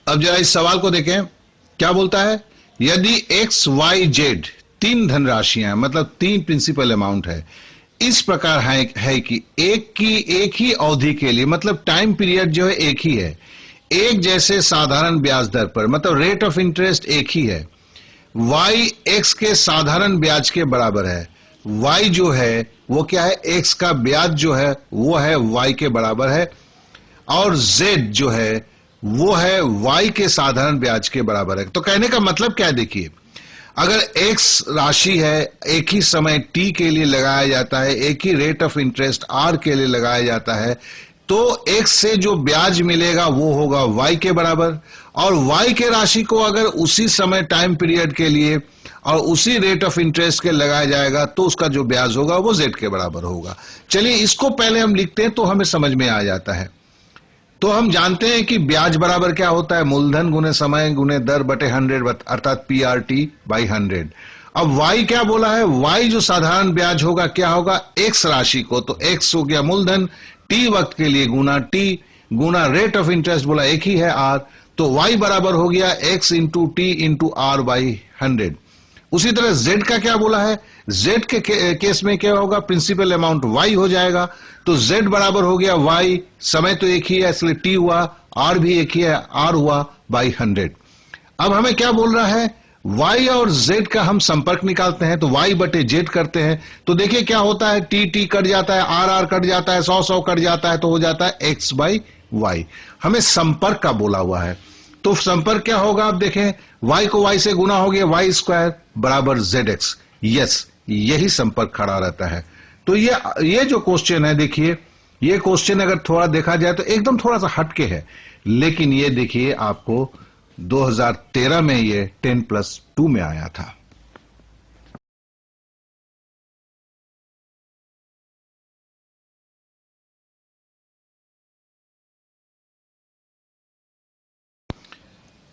अब जरा इस सवाल को देखें, क्या बोलता है, यदि एक्स वाई जेड तीन धनराशियां हैं, मतलब तीन प्रिंसिपल अमाउंट है, इस प्रकार है कि एक ही अवधि के लिए, मतलब टाइम पीरियड जो है एक ही है, एक जैसे साधारण ब्याज दर पर, मतलब रेट ऑफ इंटरेस्ट एक ही है, y x के साधारण ब्याज के बराबर है, y जो है वो क्या है, x का ब्याज जो है वो है y के बराबर है, और z जो है वो है y के साधारण ब्याज के बराबर है। तो कहने का मतलब क्या है, देखिए, अगर x राशि है, एक ही समय t के लिए लगाया जाता है, एक ही रेट ऑफ इंटरेस्ट r के लिए लगाया जाता है, तो x से जो ब्याज मिलेगा वो होगा y के बराबर, और y के राशि को अगर उसी समय टाइम पीरियड के लिए और उसी रेट ऑफ इंटरेस्ट के लगाया जाएगा तो उसका जो ब्याज होगा वो z के बराबर होगा। चलिए इसको पहले हम लिखते हैं तो हमें समझ में आ जाता है। तो हम जानते हैं कि ब्याज बराबर क्या होता है, मूलधन गुने समय गुने दर बटे 100, अर्थात PRT बाई 100। अब y क्या बोला है, y जो साधारण ब्याज होगा क्या होगा, x राशि को, तो x हो गया मूलधन, t वक्त के लिए गुना t Guna rate of interest बोला एक ही है r, तो y बराबर हो गया x into T into r by 100। उसी तरह z का क्या बोला है, z के केस में क्या होगा, प्रिंसिपल अमाउंट y हो जाएगा, तो z बराबर हो गया y, समय तो एक ही है इसलिए t हुआ, r भी एक ही है r हुआ बाई 100। अब हमें क्या बोल रहा है, y और z का हम संपर्क निकालते हैं, तो y बटे z करते हैं, तो देखिए क्या होता है, t कट जाता है, r कट जाता है, 100 कट जाता है, तो हो जाता है x बाई y। हमें संपर्क का बोला हुआ है, तो संपर्क क्या होगा, आप देखें, y को y से गुना हो गया y स्क्वायर बराबर zx। यस, यही संपर्क खड़ा रहता है। तो ये जो क्वेश्चन है, देखिए ये क्वेश्चन अगर थोड़ा देखा जाए तो एकदम थोड़ा सा हटके है, लेकिन ये देखिए आपको 2013 में ये 10+2 में आया था।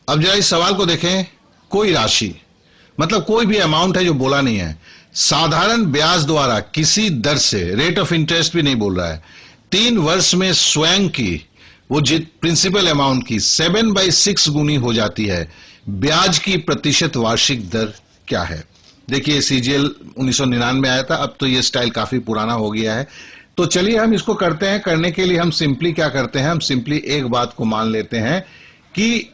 अब जरा इस सवाल को देखें, कोई राशि, मतलब कोई भी अमाउंट है जो बोला नहीं है, साधारण ब्याज द्वारा किसी दर से, रेट ऑफ इंटरेस्ट भी नहीं बोल रहा है, 3 वर्ष में स्वयं की वो प्रिंसिपल अमाउंट की 7/6 गुनी हो जाती है, ब्याज की प्रतिशत वार्षिक दर क्या है। देखिए CGL 1999 में आया था, अब तो ये स्टाइल काफी पुराना हो गया है। तो चलिए हम इसको करते हैं, करने के लिए हम सिंपली क्या करते हैं, हम सिंपली एक बात को मान लेते हैं कि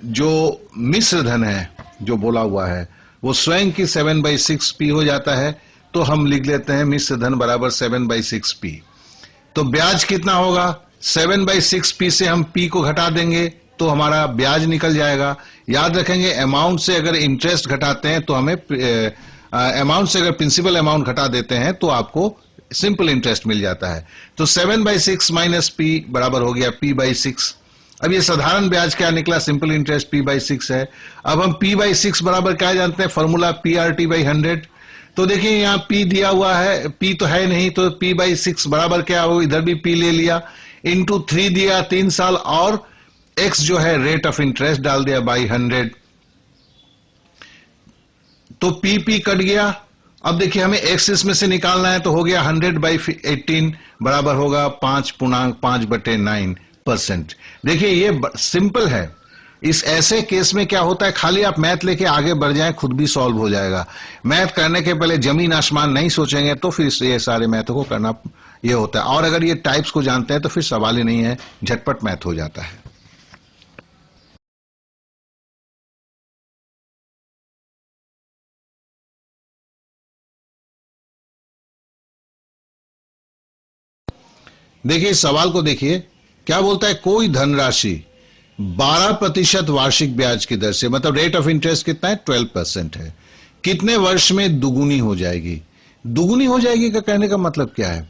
जो मिश्र धन है जो बोला हुआ है वो स्वयं की 7/6 p हो जाता है, तो हम लिख लेते हैं मिश्र धन बराबर 7/6 p। तो ब्याज कितना होगा, 7/6 p से हम p को घटा देंगे तो हमारा ब्याज निकल जाएगा। याद रखेंगे, अमाउंट से अगर इंटरेस्ट घटाते हैं तो हमें अमाउंट से अगर प्रिंसिपल अमाउंट घटा देते हैं तो आपको सिंपल इंटरेस्ट मिल जाता है। तो 7/6 माइनस p बराबर हो गया p/6। अब ये साधारण ब्याज क्या निकला, सिंपल इंटरेस्ट p/6 है। अब हम p/6 बराबर क्या जानते हैं, फॉर्मूला PRT बाई 100। तो देखिए यहाँ p दिया हुआ है, p तो है नहीं, तो p/6 बराबर क्या हो, इधर भी p ले लिया, इंटू 3 दिया 3 साल, और x जो है रेट ऑफ इंटरेस्ट डाल दिया बाई 100, तो p कट गया। अब देखिए हमें x इसमें से निकालना है, तो हो गया 100/18 बराबर होगा 5.5/9%। देखिए ये सिंपल है। इस ऐसे केस में क्या होता है, खाली आप मैथ लेके आगे बढ़ जाएं, खुद भी सॉल्व हो जाएगा। मैथ करने के पहले जमीन आसमान नहीं सोचेंगे तो फिर ये सारे मैथ को करना ये होता है, और अगर ये टाइप्स को जानते हैं तो फिर सवाल ही नहीं है, झटपट मैथ हो जाता है। देखिए इस सवाल को देखिए, क्या बोलता है, कोई धनराशि 12% वार्षिक ब्याज की दर से, मतलब रेट ऑफ इंटरेस्ट कितना है, 12% है, कितने वर्ष में दुगुनी हो जाएगी। दुगुनी हो जाएगी का कहने का मतलब क्या है,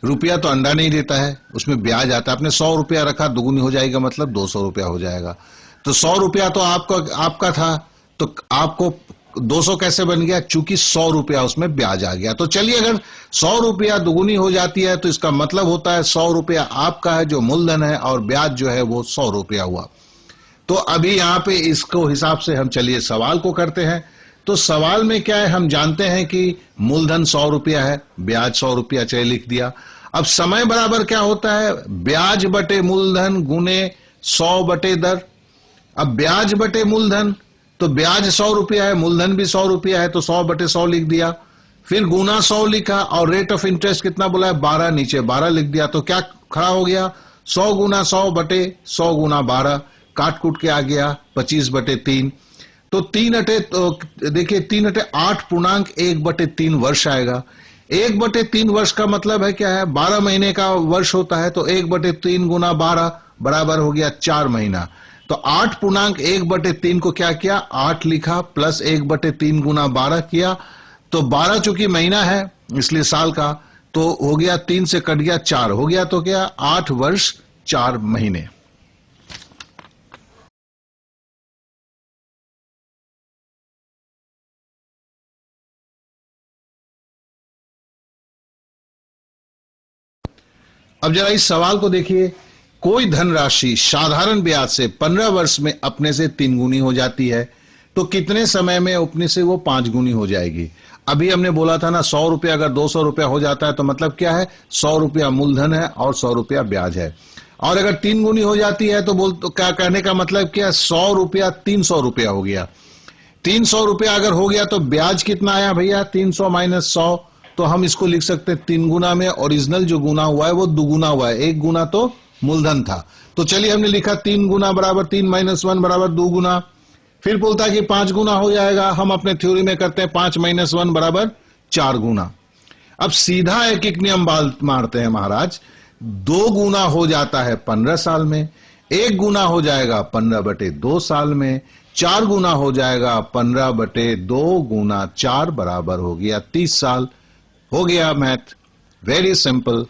रुपया तो अंडा नहीं देता है, उसमें ब्याज आता है। आपने 100 रुपया रखा, दुगुनी हो जाएगा मतलब 200 रुपया हो जाएगा। तो 100 रुपया तो आपका था, तो आपको 200 कैसे बन गया, चूंकि 100 रुपया उसमें ब्याज आ गया। तो चलिए अगर 100 रुपया दुगुनी हो जाती है तो इसका मतलब होता है 100 रुपया आपका है जो मूलधन है, और ब्याज जो है वो 100 रुपया हुआ। तो अभी यहां पे इसको हिसाब से हम चलिए सवाल को करते हैं। तो सवाल में क्या है, हम जानते हैं कि मूलधन 100 रुपया है, ब्याज 100 रुपया, चलिए लिख दिया। अब समय बराबर क्या होता है, ब्याज बटे मूलधन गुने 100 बटे दर। अब ब्याज बटे मूलधन, तो ब्याज 100 रुपया है, मूलधन भी 100 रुपया है, तो 100 बटे 100 लिख दिया। फिर गुना 100 लिखा और रेट ऑफ इंटरेस्ट कितना बोला है 12, नीचे 12 लिख दिया। तो क्या खड़ा हो गया 100 गुना 100 बटे 100 गुना 12, काट कूट के आ गया 25 बटे 3। तो 3 अटे, तो देखिए 3 अटे 8.1 बटे 3 वर्ष आएगा। 1 बटे 3 वर्ष का मतलब है क्या है 12 महीने का वर्ष होता है, तो 1 बटे 3 गुना 12 बराबर हो गया 4 महीना। तो 8.1 बटे 3 को क्या किया 8 लिखा प्लस 1 बटे 3 गुना 12 किया, तो 12 चूंकि महीना है इसलिए साल का, तो हो गया 3 से कट गया 4 हो गया, तो क्या 8 वर्ष 4 महीने। अब जरा इस सवाल को देखिए, कोई धनराशि साधारण ब्याज से 15 वर्ष में अपने से 3 गुनी हो जाती है, तो कितने समय में अपने से वो 5 गुनी हो जाएगी। अभी हमने बोला था ना 100 रुपया अगर 200 रुपया हो जाता है तो मतलब क्या है 100 रुपया मूलधन है और 100 रुपया ब्याज है, और अगर 3 गुनी हो जाती है तो क्या कहने का मतलब क्या 100 रुपया 300 रुपया हो गया। 300 रुपया अगर हो गया तो ब्याज कितना आया भैया 300 माइनस 100, तो हम इसको लिख सकते हैं 3 गुना में ओरिजिनल जो गुना हुआ है वो दुगुना हुआ है, 1 गुना तो मूलधन था। तो चलिए हमने लिखा 3 गुना बराबर 3 माइनस 1 बराबर 2 गुना। फिर बोलता है कि 5 गुना हो जाएगा, हम अपने थ्योरी में करते हैं 5 माइनस 1 बराबर 4 गुना। अब सीधा एक एक नियम मारते हैं महाराज, 2 गुना हो जाता है 15 साल में, 1 गुना हो जाएगा 15 बटे 2 साल में, 4 गुना हो जाएगा 15 बटे 2 गुना 4 बराबर हो गया 30 साल। हो गया मैथ, वेरी सिंपल।